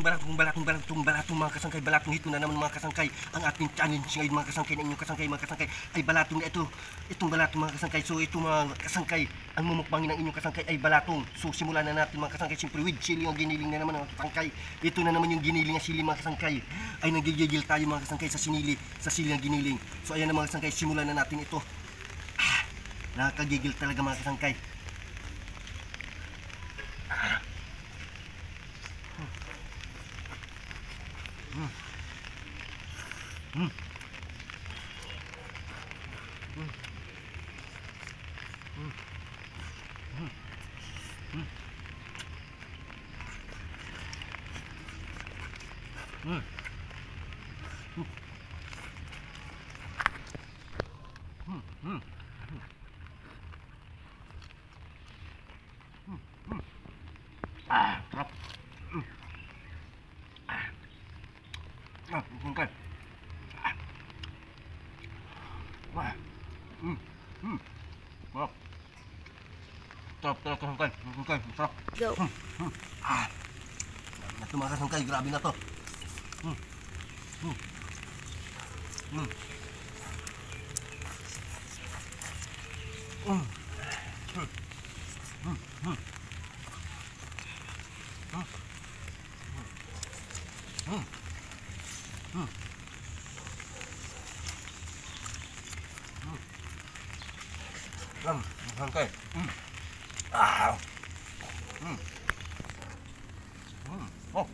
balatong mga kasangkay, balatong ito na naman mga kasangkay. Ang ating challenge ngayon mga kasangkay, ng inyong kasangkay mga kasangkay ay balatong na ito. Itong balatong mga kasangkay. So ito mga kasangkay, ang mumukbangin ng inyong kasangkay ay balatong. So simulan na natin mga kasangkay. Siyempre with chili ang giniling na naman mga kasangkay. Ito na naman yung giniling na sili mga kasangkay. Ay nagigigil tayo mga kasangkay sa sili ang giniling. So ayan na mga kasangkay, simulan na natin ito. Nakakagigil talaga mga kasangkay. Sarap. Okay. Sarap. Sarap. Go. Ito mga kasangkay, grabe na to. Kasangkay. Oh.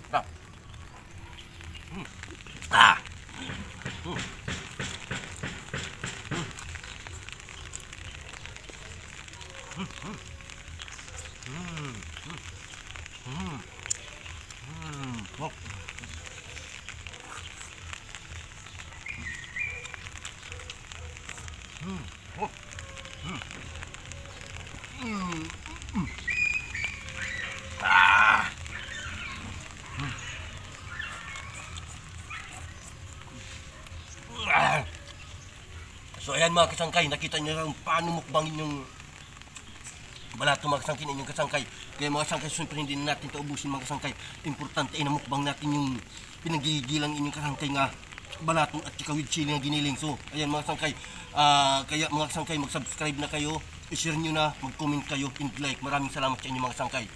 Stop. So ayan mga kasangkay, nakita nyo lang paano mukbangin yung balatong mga kasangkay na inyong kasangkay. Kaya mga kasangkay, siyempre hindi na natin ito ubusin mga kasangkay. Importante ay namukbang natin yung pinagigilang inyong kasangkay nga balatong at saka with chili na giniling. So ayan mga kasangkay, kaya mga kasangkay, mag-subscribe na kayo, i-share nyo na, mag-comment kayo, and like. Maraming salamat sa inyo mga kasangkay.